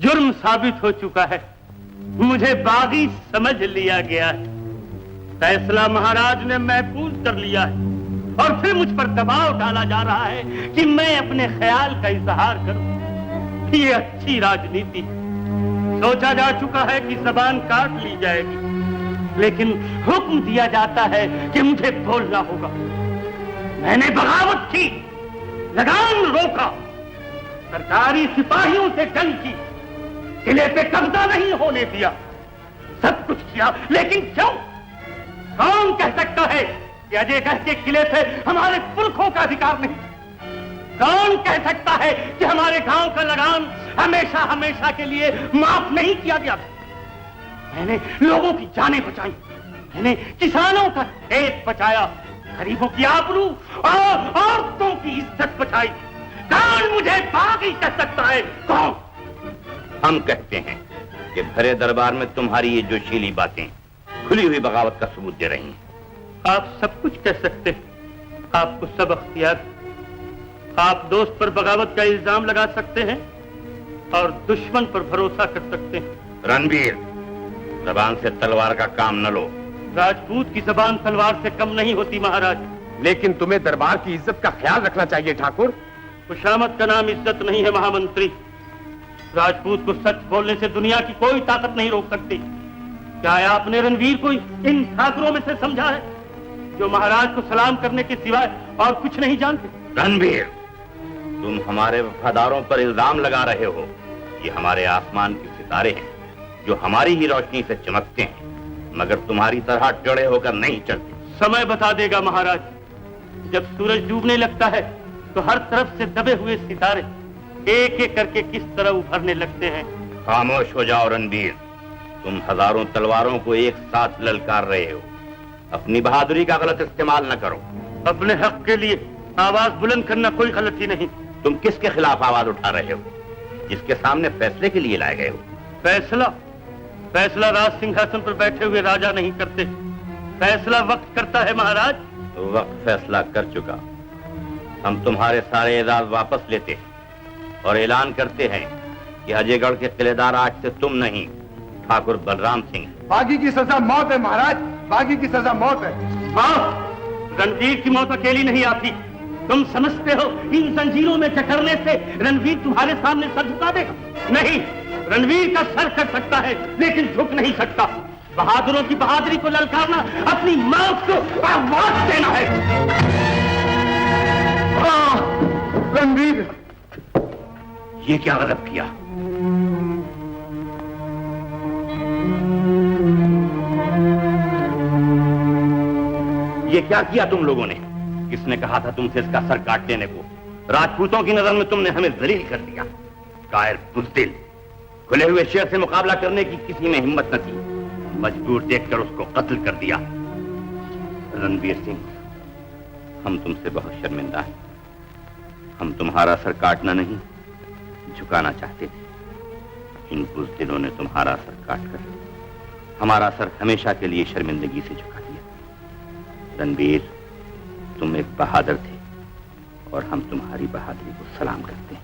जुर्म साबित हो चुका है, मुझे बागी समझ लिया गया है। फैसला महाराज ने महफूज कर लिया है और फिर मुझ पर दबाव डाला जा रहा है कि मैं अपने ख्याल का इजहार करूं। ये अच्छी राजनीति है। सोचा जा चुका है कि जबान काट ली जाएगी, लेकिन हुक्म दिया जाता है कि मुझे बोलना होगा। मैंने बगावत की, लगान रोका, सरकारी सिपाहियों से जंग की, किले पे कब्जा नहीं होने दिया, सब कुछ किया, लेकिन क्यों? कौन कह सकता है कि अजयगढ़ के किले पे हमारे पुरखों का अधिकार नहीं? कौन कह सकता है कि हमारे गांव का लगान हमेशा हमेशा के लिए माफ नहीं किया गया? मैंने लोगों की जानें बचाई, मैंने किसानों का खेत बचाया, गरीबों की आबरू और औरतों की इज्जत बचाई। कौन मुझे बागी कह सकता है? कौन? हम कहते हैं कि भरे दरबार में तुम्हारी ये जोशीली बातें खुली हुई बगावत का सबूत दे रही हैं। आप सब कुछ कह सकते हैं, आपको सब अख्तियार। आप दोस्त पर बगावत का इल्जाम लगा सकते हैं और दुश्मन पर भरोसा कर सकते हैं। रणवीर, जबान से तलवार का काम न लो। राजपूत की जबान तलवार से कम नहीं होती महाराज। लेकिन तुम्हें दरबार की इज्जत का ख्याल रखना चाहिए ठाकुर। खुशामद का नाम इज्जत नहीं है महामंत्री। राजपूत को सच बोलने से दुनिया की कोई ताकत नहीं रोक सकती। क्या आपने रणवीर को इन ठाकुरों में से समझा है जो महाराज को सलाम करने के सिवाय और कुछ नहीं जानते? रणवीर, तुम हमारे वफादारों पर इल्जाम लगा रहे हो। ये हमारे आसमान के सितारे हैं जो हमारी ही रोशनी से चमकते हैं, मगर तुम्हारी तरह टेढ़े होकर नहीं चलते। समय बता देगा महाराज। जब सूरज डूबने लगता है तो हर तरफ से दबे हुए सितारे एक एक करके किस तरह उभरने लगते हैं। खामोश हो जाओ रणवीर, तुम हजारों तलवारों को एक साथ ललकार रहे हो। अपनी बहादुरी का गलत इस्तेमाल न करो। अपने हक के लिए आवाज बुलंद करना कोई गलती नहीं। तुम किसके खिलाफ आवाज उठा रहे हो? जिसके सामने फैसले के लिए लाए गए हो। फैसला राज सिंहासन पर बैठे हुए राजा नहीं करते, फैसला वक्त करता है महाराज। तो वक्त फैसला कर चुका। हम तुम्हारे सारे एजाज वापस लेते हैं और ऐलान करते हैं कि अजयगढ़ के किलेदार आज से तुम नहीं, ठाकुर बलराम सिंह। बागी की सजा मौत है महाराज, बागी की सजा मौत है। रणवीर की मौत अकेली नहीं आती। तुम समझते हो इन जंजीरों में जकड़ने से रणवीर तुम्हारे सामने सर झुका देगा? नहीं, रणवीर का सर कट सकता है लेकिन झुक नहीं सकता। बहादुरों की बहादुरी को ललकारना अपनी मौत को आवाज देना है। रणवीर, ये क्या गलत किया? ये क्या किया तुम लोगों ने? किसने कहा था तुमसे इसका सर काट देने को? राजपूतों की नजर में तुमने हमें जलील कर दिया। कायर बुज़दिल, खुले हुए शेर से मुकाबला करने की किसी में हिम्मत न थी, मजबूर देखकर उसको कत्ल कर दिया। रणवीर सिंह, हम तुमसे बहुत शर्मिंदा हैं। हम तुम्हारा सर काटना नहीं, झुकाना चाहते थे। इन बुज़दिलों ने तुम्हारा सर काटकर हमारा सर हमेशा के लिए शर्मिंदगी से झुका दिया। रणवीर, तुम एक बहादुर थे और हम तुम्हारी बहादुरी को सलाम करते हैं।